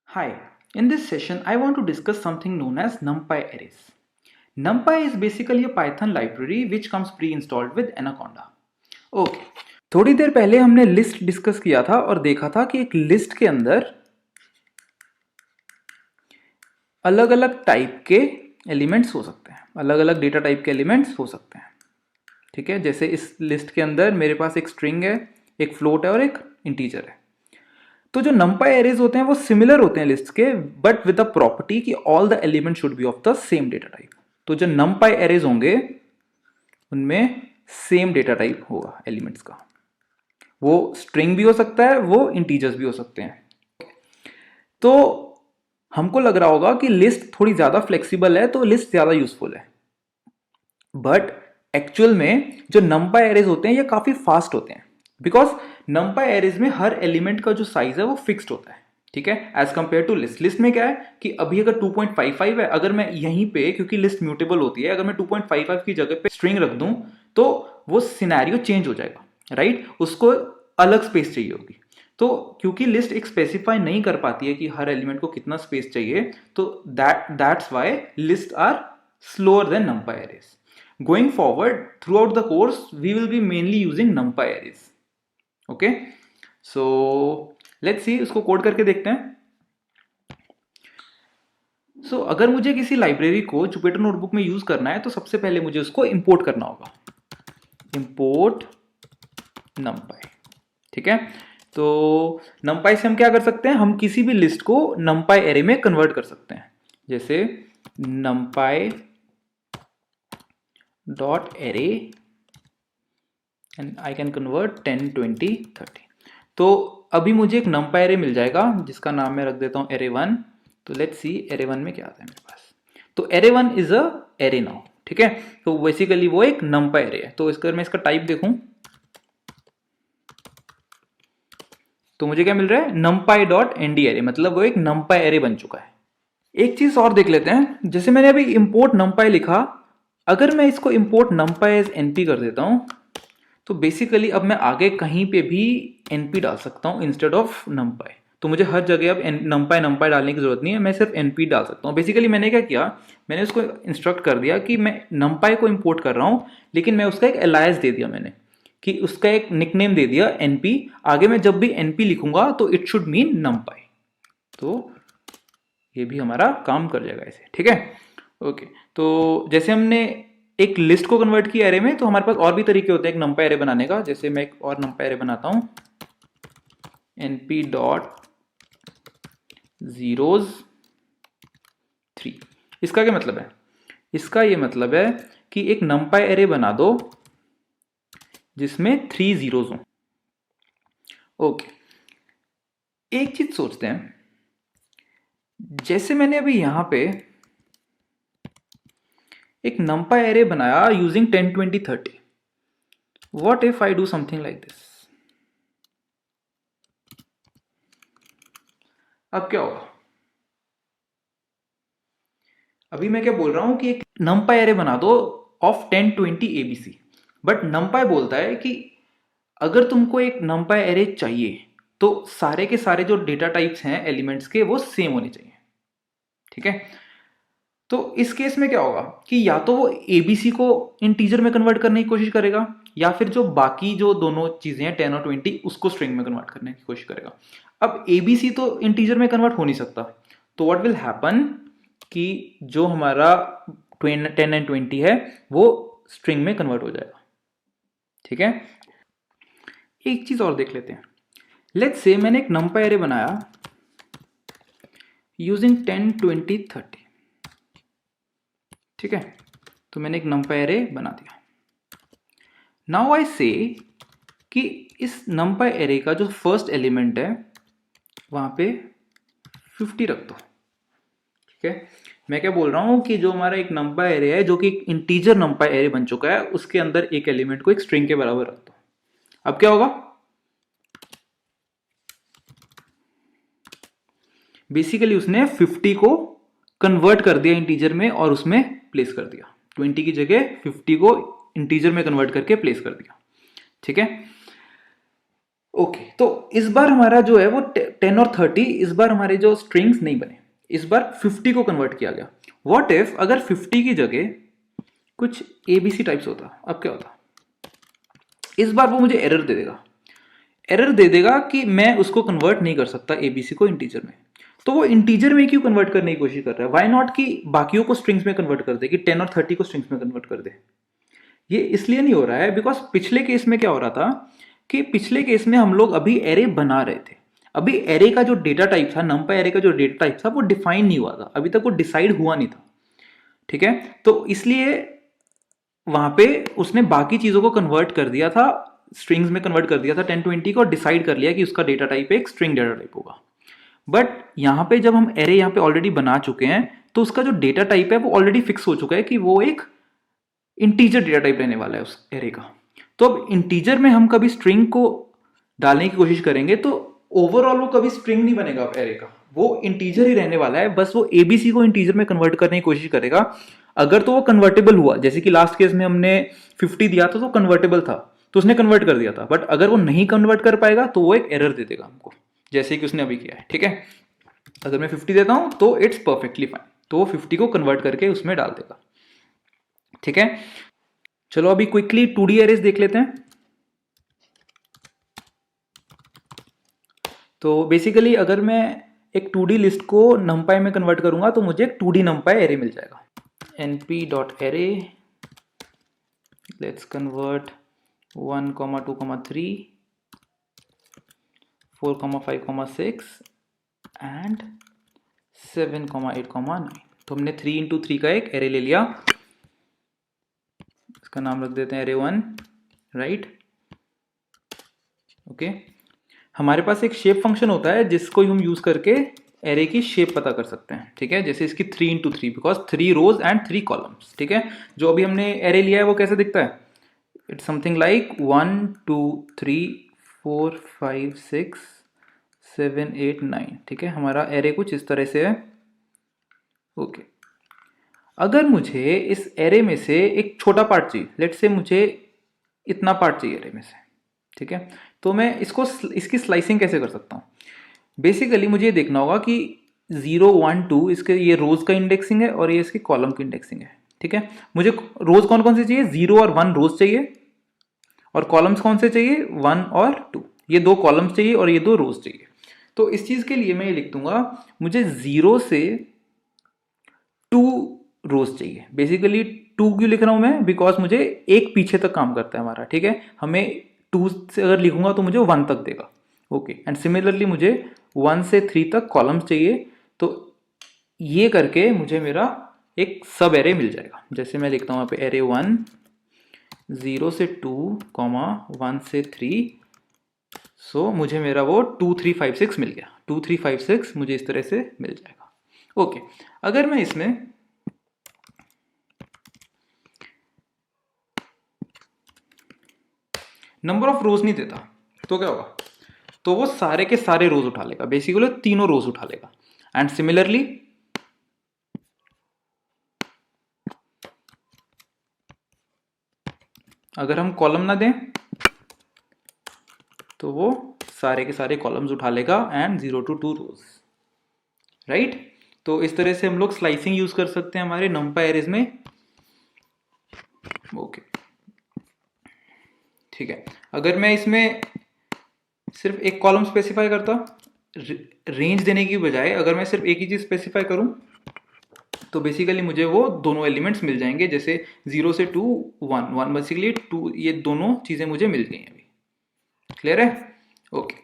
Hi, in this session I want to discuss something known as NumPy arrays. NumPy is basically a Python library which comes pre-installed with Anaconda. Okay, थोड़ी देर पहले हमने list discuss किया था और देखा था कि एक लिस्ट के अंदर अलग अलग टाइप के एलिमेंट्स हो सकते हैं, अलग अलग डेटा टाइप के एलिमेंट्स हो सकते हैं। ठीक है, जैसे इस लिस्ट के अंदर मेरे पास एक स्ट्रिंग है, एक फ्लोट है और एक इंटीजर है। तो जो नंपाई एरेज होते हैं वो सिमिलर होते हैं लिस्ट के, बट विद द प्रॉपर्टी कि all the element should be of the same data type. तो जो नंपाई एरेज होंगे उनमें सेम डेटा टाइप होगा एलिमेंट्स का। वो स्ट्रिंग भी हो सकता है, वो इंटीजर्स भी हो सकते हैं। तो हमको लग रहा होगा कि लिस्ट थोड़ी ज्यादा फ्लेक्सिबल है तो लिस्ट ज्यादा यूजफुल है, बट एक्चुअल में जो नंपाई एरेज होते हैं ये काफी फास्ट होते हैं, बिकॉज नंपाई एरेज में हर एलिमेंट का जो साइज है वो फिक्स्ड होता है। ठीक है, as compare to list. List में क्या है कि अभी अगर 2.55 है, अगर मैं यहीं पे, क्योंकि लिस्ट म्यूटेबल होती है, अगर मैं 2.55 की जगह पे स्ट्रिंग रख दूं तो वो सिनेरियो चेंज हो जाएगा, राइट? उसको अलग स्पेस चाहिए होगी। तो क्योंकि लिस्ट एक स्पेसिफाई नहीं कर पाती है कि हर एलिमेंट को कितना स्पेस चाहिए, तो that's why list are slower than numpy arrays. Going forward, throughout the course, we will be mainly using numpy arrays. Okay, so let's see, इसको कोड करके देखते हैं। So अगर मुझे किसी लाइब्रेरी को जुपिटर नोटबुक में यूज करना है तो सबसे पहले मुझे उसको इंपोर्ट करना होगा, इंपोर्ट numpy। ठीक है, तो numpy से हम क्या कर सकते हैं, हम किसी भी लिस्ट को numpy array में कन्वर्ट कर सकते हैं। जैसे numpy dot array and I can convert 10, 20, 30। तो अभी मुझे एक numpy array मिल जाएगा जिसका नाम मैं रख देता हूँ array1। तो लेट्स सी array1 में क्या आता है मेरे पास। तो array1 is a array now। ठीक है, तो बेसिकली वो एक numpy array है। तो इसका मैं इसका टाइप देखूं तो मुझे क्या मिल रहा है, numpy dot nd array, मतलब वो एक numpy array बन चुका है। एक चीज और देख लेते हैं, जैसे मैंने अभी import numpy लिखा, अगर मैं इसको import numpy as np कर देता हूं तो बेसिकली अब मैं आगे कहीं पे भी np डाल सकता हूं इंस्टेड ऑफ numpy। तो मुझे हर जगह अब numpy डालने की जरूरत नहीं है, मैं सिर्फ np डाल सकता हूं। बेसिकली मैंने क्या किया, मैंने उसको इंस्ट्रक्ट कर दिया कि मैं numpy को इंपोर्ट कर रहा हूं, लेकिन मैं उसका एक एलायस दे दिया मैंने, कि उसका एक निकनेम दे दिया np। आगे मैं जब भी np लिखूंगा तो इट शुड मीन numpy। तो ये भी हमारा काम कर जाएगा ऐसे। ठीक है, ओके। तो जैसे हमने एक लिस्ट को कन्वर्ट किया एरे में, तो हमारे पास और भी तरीके होते हैं एक numpy एरे बनाने का। जैसे मैं एक और numpy एरे बनाता हूं, np डॉट zeros 3। इसका क्या मतलब है, इसका ये मतलब है कि एक numpy एरे बना दो जिसमें 3 जीरोज हों। ओके, एक चीज सोचते हैं, जैसे मैंने अभी यहां पे एक numpy एरे बनाया using 10, 20, 30। What if I do something like this? अब क्या होगा? अभी मैं क्या बोल रहा हूं कि एक numpy एरे बना दो ऑफ 10, 20 abc, बट numpy बोलता है कि अगर तुमको एक numpy एरे चाहिए तो सारे के सारे जो डेटा टाइप्स हैं एलिमेंट्स के वो सेम होने चाहिए। ठीक है, तो इस केस में क्या होगा कि या तो वो एबीसी को इंटीजर में कन्वर्ट करने की कोशिश करेगा, या फिर जो बाकी जो दोनों चीजें हैं 10 और 20 उसको स्ट्रिंग में कन्वर्ट करने की कोशिश करेगा। अब एबीसी तो इंटीजर में कन्वर्ट हो नहीं सकता, तो व्हाट विल हैपन कि जो हमारा 10 एंड 20 है वो स्ट्रिंग में कन्वर्ट हो जाएगा। ठीक है, एक चीज और देख लेते हैं। लेट्स से मैंने एक numpy एरे बनाया यूजिंग 10, 20, 30। ठीक है, तो मैंने एक numpy एरे बना दिया। नाउ आई से कि इस numpy एरे का जो फर्स्ट एलिमेंट है वहां पे 50 रख दो। ठीक है, मैं क्या बोल रहा हूं कि जो हमारा एक numpy एरे है जो कि एक इंटीजर numpy एरे बन चुका है, उसके अंदर एक एलिमेंट को एक स्ट्रिंग के बराबर रख दो। अब क्या होगा, बेसिकली उसने 50 को कन्वर्ट कर दिया इंटीजर में और उसमें प्लेस कर दिया। 20 की जगह 50 को इंटीजर में कन्वर्ट करके प्लेस कर दिया। ठीक है, ओके, तो इस बार हमारा जो है वो 10 और 30, इस बार हमारे जो स्ट्रिंग्स नहीं बने, इस बार 50 को कन्वर्ट किया गया। व्हाट इफ अगर 50 की जगह कुछ एबीसी टाइप्स होता, अब क्या होता? इस बार वो मुझे एरर दे देगा, एरर दे देगा कि मैं उसको कन्वर्ट नहीं कर सकता एबीसी को इंटीजर में। तो वो इंटीजर में क्यों कन्वर्ट करने की कोशिश कर रहा है? व्हाई नॉट कि बाकियों को स्ट्रिंग्स में कन्वर्ट कर दे, कि 10 और 30 को स्ट्रिंग्स में कन्वर्ट कर दे। ये इसलिए नहीं हो रहा है बिकॉज पिछले केस में क्या हो रहा था कि पिछले केस में हम लोग अभी एरे बना रहे थे, अभी एरे का जो डेटा टाइप था, नंपा एरे का जो डेटा टाइप था वो डिफाइन नहीं हुआ था, अभी तक वो डिसाइड हुआ नहीं था। ठीक है, तो इसलिए वहां पे उसने बाकी चीजों को कन्वर्ट कर दिया था, स्ट्रिंग्स में कन्वर्ट कर दिया था 1020 को, और डिसाइड कर लिया कि उसका डेटा टाइप एक स्ट्रिंग डेटा टाइप होगा। बट यहाँ पे जब हम एरे यहाँ पे ऑलरेडी बना चुके हैं तो उसका जो डेटा टाइप है वो ऑलरेडी फिक्स हो चुका है कि वो एक इंटीजर डेटा टाइप रहने वाला है उस एरे का। तो अब इंटीजर में हम कभी स्ट्रिंग को डालने की कोशिश करेंगे तो ओवरऑल वो कभी स्ट्रिंग नहीं बनेगा एरे का, वो इंटीजर ही रहने वाला है, बस वो एबीसी को इंटीजर में कन्वर्ट करने की कोशिश करेगा। अगर तो वो कन्वर्टेबल हुआ, जैसे कि लास्ट केस में हमने 50 दिया था तो कन्वर्टेबल था तो उसने कन्वर्ट कर दिया था, बट अगर वो नहीं कन्वर्ट कर पाएगा तो वो एक एरर दे देगा हमको, जैसे कि उसने अभी किया है। ठीक है, अगर मैं 50 देता हूं तो इट्स परफेक्टली फाइन, तो वो 50 को कन्वर्ट करके उसमें डाल देगा। ठीक है, चलो अभी क्विकली 2D एरेज देख लेते हैं। तो बेसिकली अगर मैं एक 2D लिस्ट को numpy में कन्वर्ट करूंगा तो मुझे एक 2D numpy एरे मिल जाएगा। np.array, let's convert 1, 2, 3, 4, 5, 6 and 7, 8, 9। तो हमने 3 into 3 का एक एरे ले लिया, इसका नाम रख देते हैं array1, राइट। ओके, हमारे पास एक शेप फंक्शन होता है जिसको हम यूज करके एरे की शेप पता कर सकते हैं। ठीक है, जैसे इसकी 3 into 3, because 3 rows and 3 columns. ठीक है, जो अभी हमने एरे लिया है वो कैसे दिखता है? It's something like 1, 2, 3, 4, 5, 6, 7, 8, 9। ठीक है, हमारा एरे कुछ इस तरह से है। ओके, अगर मुझे इस एरे में से एक छोटा पार्ट चाहिए, लेट्स से मुझे इतना पार्ट चाहिए एरे में से, ठीक है, तो मैं इसकी स्लाइसिंग कैसे कर सकता हूँ? बेसिकली मुझे ये देखना होगा कि 0, 1, 2 इसके ये रोज का इंडेक्सिंग है और ये इसके कॉलम की इंडेक्सिंग है। ठीक है, मुझे रोज कौन कौन से चाहिए? 0 और 1 रोज चाहिए, और कॉलम्स कौन से चाहिए? 1 और 2, ये 2 कॉलम्स चाहिए और ये 2 रोज चाहिए। तो इस चीज के लिए मैं ये लिख दूंगा, मुझे 0 से 2 रोज चाहिए। बेसिकली 2 क्यों लिख रहा हूं मैं? बिकॉज मुझे एक पीछे तक काम करता है हमारा। ठीक है, हमें 2 से अगर लिखूंगा तो मुझे 1 तक देगा। ओके, एंड सिमिलरली मुझे 1 से 3 तक कॉलम्स चाहिए, तो ये करके मुझे मेरा एक सब एरे मिल जाएगा। जैसे मैं लिखता हूँ यहाँ पे एरे 1, 0 से 2, 1 से 3, सो मुझे मेरा वो 2, 3, 5, 6 मिल गया। 2, 3, 5, 6 मुझे इस तरह से मिल जाएगा। ओके, अगर मैं इसमें नंबर ऑफ रोज नहीं देता तो क्या होगा? तो वो सारे के सारे रोज उठा लेगा, बेसिकली तीनों रोज उठा लेगा। एंड सिमिलरली अगर हम कॉलम ना दें तो वो सारे के सारे कॉलम्स उठा लेगा एंड 0 to 2 रोज, राइट। तो इस तरह से हम लोग स्लाइसिंग यूज कर सकते हैं हमारे numpy एरेज में। ओके, ठीक है, अगर मैं इसमें सिर्फ एक कॉलम स्पेसिफाई करता, रेंज देने की बजाय अगर मैं सिर्फ एक ही चीज स्पेसिफाई करूं तो बेसिकली मुझे वो दोनों एलिमेंट्स मिल जाएंगे। जैसे 0 से 2, 1, 1 बेसिकली 2, ये दोनों चीजें मुझे मिल गई अभी। क्लियर है? ओके।